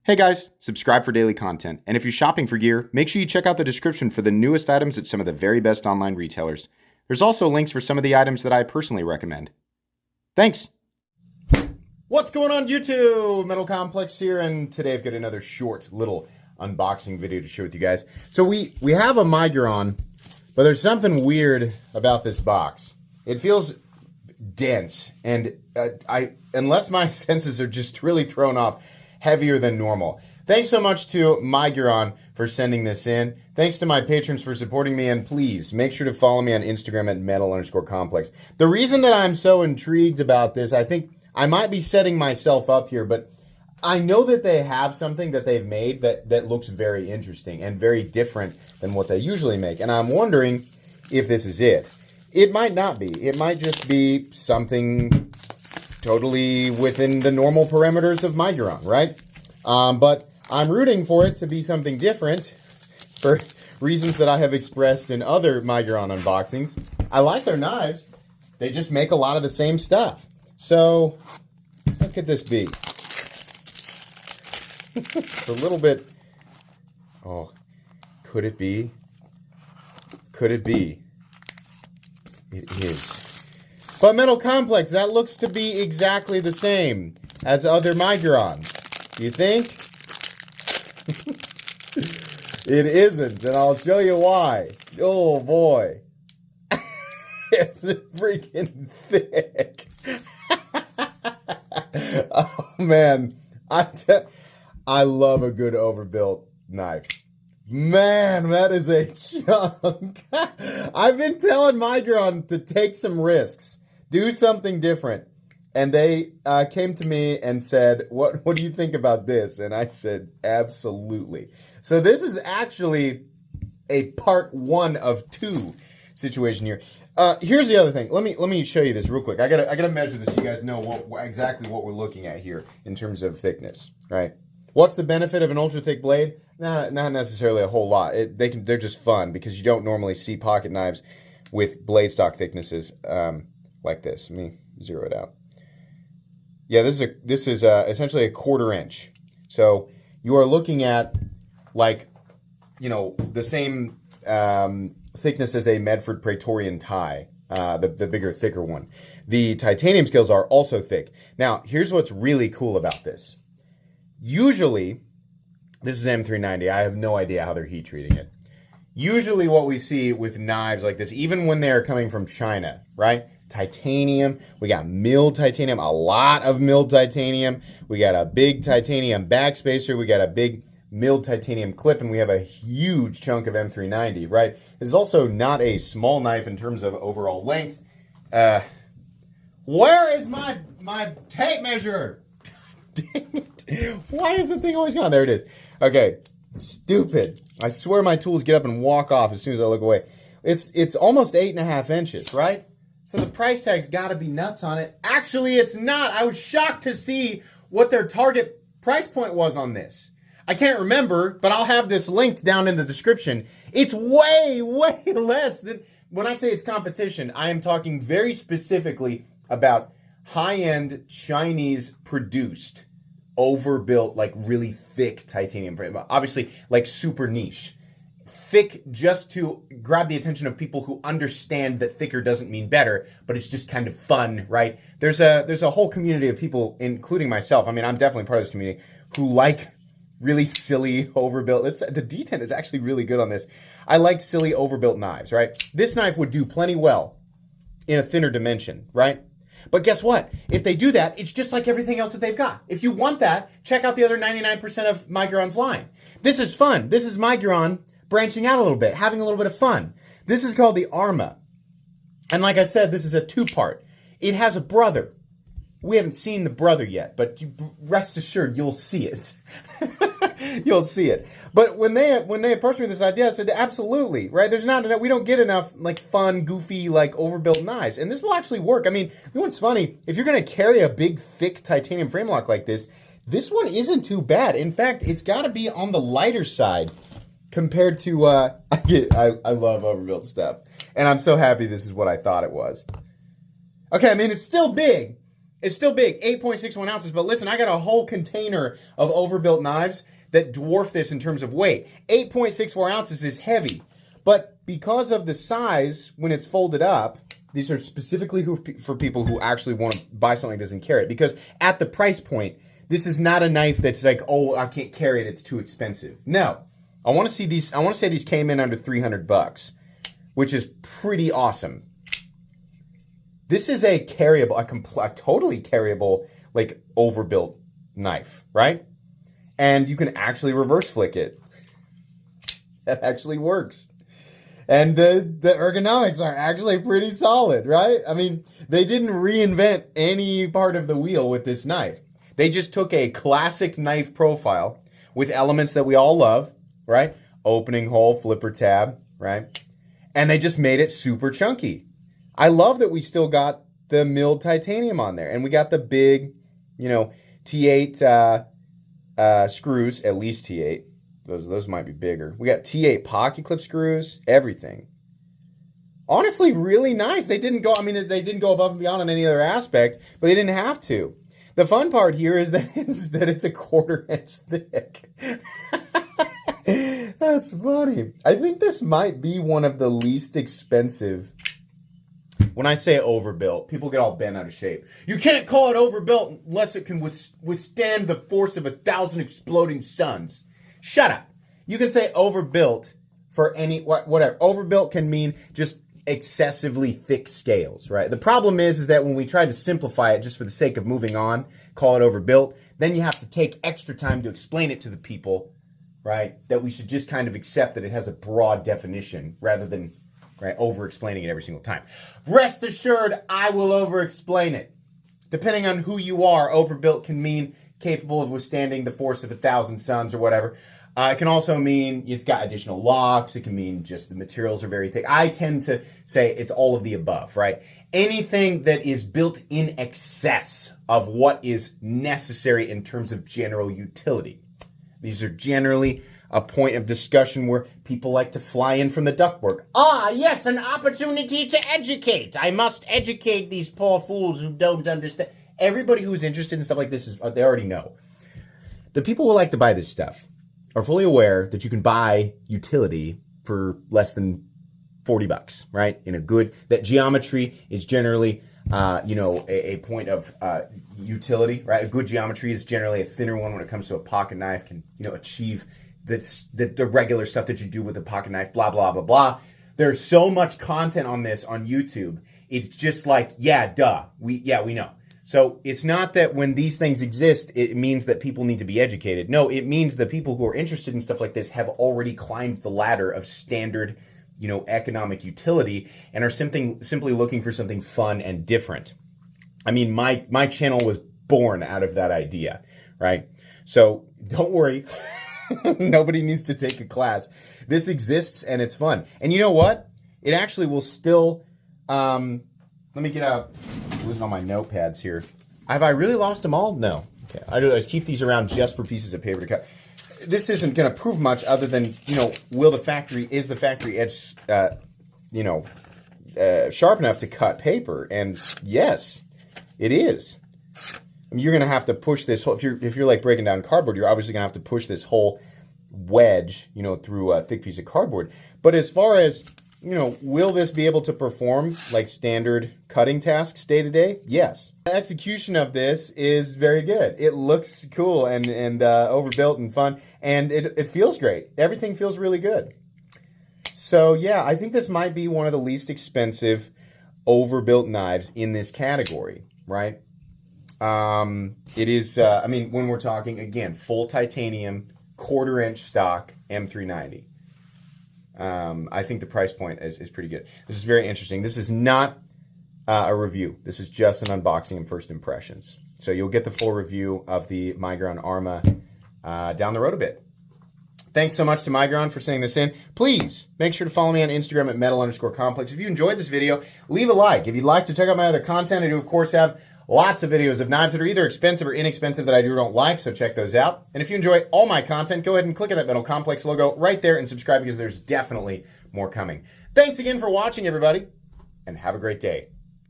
Hey guys, subscribe for daily content, and if you're shopping for gear, make sure you check out the description for the newest items at some of the very best online retailers. There's also links for some of the items that I personally recommend. Thanks! What's going on YouTube? Metal Complex here, and today I've got another short little unboxing video to share with you guys. So we have a Miguron, but there's something weird about this box. It feels dense, and unless my senses are just really thrown off, heavier than normal. Thanks so much to Miguron for sending this in. Thanks to my patrons for supporting me, and please make sure to follow me on Instagram at metal_complex. The reason that I'm so intrigued about this, I think I might be setting myself up here, but I know that they have something that they've made that looks very interesting and very different than what they usually make, and I'm wondering if this is it. It might not be. It might just be something totally within the normal parameters of Miguron, right? But I'm rooting for it to be something different for reasons that I have expressed in other Miguron unboxings. I like their knives. They just make a lot of the same stuff. So, what could this be? It's a little bit... Oh, could it be? Could it be? It is. But Metal Complex, that looks to be exactly the same as other Migurons. Do you think? It isn't, and I'll show you why. Oh boy. It's freaking thick. Oh man. I love a good overbuilt knife. Man, that is a chunk. I've been telling Miguron to take some risks. Do something different. And they came to me and said, what do you think about this? And I said, absolutely. So this is actually a part 1 of 2 situation here. Here's the other thing. Let me show you this real quick. I gotta measure this so you guys know exactly what we're looking at here in terms of thickness, right? What's the benefit of an ultra thick blade? Not necessarily a whole lot. They're just fun because you don't normally see pocket knives with blade stock thicknesses like this. Let me zero it out. Yeah, this is essentially a 1/4 inch. So you are looking at like, you know, the same thickness as a Medford Praetorian tie, the bigger, thicker one. The titanium scales are also thick. Now, here's what's really cool about this. Usually, this is M390. I have no idea how they're heat treating it. Usually what we see with knives like this, even when they're coming from China, right? Titanium, we got milled titanium, a lot of milled titanium. We got a big titanium backspacer. We got a big milled titanium clip, and we have a huge chunk of M390, right? This is also not a small knife in terms of overall length. Where is my tape measure? Dang it. Why is the thing always gone? There it is. Okay, stupid. I swear my tools get up and walk off as soon as I look away. It's almost 8.5 inches, right? So the price tag's got to be nuts on it. Actually, it's not. I was shocked to see what their target price point was on this. I can't remember, but I'll have this linked down in the description. It's way, way less than... When I say it's competition, I am talking very specifically about high-end Chinese-produced, overbuilt, like really thick titanium frame. Obviously, like super niche. Thick just to grab the attention of people who understand that thicker doesn't mean better, but it's just kind of fun, right? There's a whole community of people, including myself. I mean, I'm definitely part of this community, who like really silly overbuilt. The detent is actually really good on this. I like silly overbuilt knives, right? This knife would do plenty well in a thinner dimension, right? But guess what? If they do that, it's just like everything else that they've got. If you want that, check out the other 99% of Miguron's line. This is fun. This is Miguron branching out a little bit, having a little bit of fun. This is called the Arma. And like I said, this is a 2-part. It has a brother. We haven't seen the brother yet, but rest assured, you'll see it. You'll see it. But when they approached me with this idea, I said, absolutely, right? There's not enough, we don't get enough like fun, goofy, like overbuilt knives. And this will actually work. I mean, you know what's funny? If you're going to carry a big, thick titanium frame lock like this one isn't too bad. In fact, it's got to be on the lighter side compared to, I love overbuilt stuff. And I'm so happy this is what I thought it was. Okay, I mean, it's still big. It's still big, 8.61 ounces. But listen, I got a whole container of overbuilt knives that dwarf this in terms of weight. 8.64 ounces is heavy. But because of the size, when it's folded up, these are specifically for people who actually want to buy something that doesn't carry it. Because at the price point, this is not a knife that's like, oh, I can't carry it, it's too expensive. No. I want to say these came in under $300, which is pretty awesome. This is a carryable, a totally carryable, like, overbuilt knife, right? And you can actually reverse flick it. That actually works. And the ergonomics are actually pretty solid, right? I mean, they didn't reinvent any part of the wheel with this knife. They just took a classic knife profile with elements that we all love, right? Opening hole, flipper tab, right? And they just made it super chunky. I love that we still got the milled titanium on there. And we got the big, T8 screws, at least T8. Those might be bigger. We got T8 pocket clip screws, everything. Honestly, really nice. They didn't go above and beyond on any other aspect, but they didn't have to. The fun part here is that it's a 1/4 inch thick. That's funny. I think this might be one of the least expensive. When I say overbuilt, people get all bent out of shape. You can't call it overbuilt unless it can withstand the force of 1,000 exploding suns. Shut up. You can say overbuilt for whatever. Overbuilt can mean just excessively thick scales, right? The problem is that when we try to simplify it just for the sake of moving on, call it overbuilt, then you have to take extra time to explain it to the people, right? That we should just kind of accept that it has a broad definition rather than, right, over-explaining it every single time. Rest assured, I will over-explain it. Depending on who you are, overbuilt can mean capable of withstanding the force of 1,000 suns or whatever. It can also mean it's got additional locks. It can mean just the materials are very thick. I tend to say it's all of the above, right? Anything that is built in excess of what is necessary in terms of general utility. These are generally a point of discussion where people like to fly in from the ductwork. Ah, yes, an opportunity to educate. I must educate these poor fools who don't understand. Everybody who's interested in stuff like this, they already know. The people who like to buy this stuff are fully aware that you can buy utility for less than $40, right? That geometry is generally, a point of utility, right? A good geometry is generally a thinner one when it comes to a pocket knife, can, achieve the regular stuff that you do with a pocket knife, blah, blah, blah, blah. There's so much content on this on YouTube. It's just like, yeah, duh. We know. So it's not that when these things exist, it means that people need to be educated. No, it means the people who are interested in stuff like this have already climbed the ladder of standard, economic utility and are simply looking for something fun and different. I mean, my channel was born out of that idea, right? So don't worry. Nobody needs to take a class. This exists and it's fun. And you know what? It actually will still, let me get out. Losing all my notepads here. Have I really lost them all? No. Okay. I just keep these around just for pieces of paper to cut. This isn't going to prove much other than, is the factory edge, sharp enough to cut paper? And yes, it is. I mean, you're going to have to push this whole, if you're like breaking down cardboard, you're obviously going to have to push this whole wedge, through a thick piece of cardboard. But as far as, will this be able to perform like standard cutting tasks day to day? Yes. The execution of this is very good. It looks cool and overbuilt and fun, and it feels great. Everything feels really good. So yeah, I think this might be one of the least expensive overbuilt knives in this category, right? It is, when we're talking, again, full titanium, 1/4 inch stock M390. I think the price point is pretty good. This is very interesting. This is not a review. This is just an unboxing and first impressions. So you'll get the full review of the Miguron Arma down the road a bit. Thanks so much to Miguron for sending this in. Please make sure to follow me on Instagram at metal_complex. If you enjoyed this video, leave a like. If you'd like to check out my other content, I do, of course, have lots of videos of knives that are either expensive or inexpensive that I do or don't like, so check those out. And if you enjoy all my content, go ahead and click on that Metal Complex logo right there and subscribe because there's definitely more coming. Thanks again for watching, everybody, and have a great day.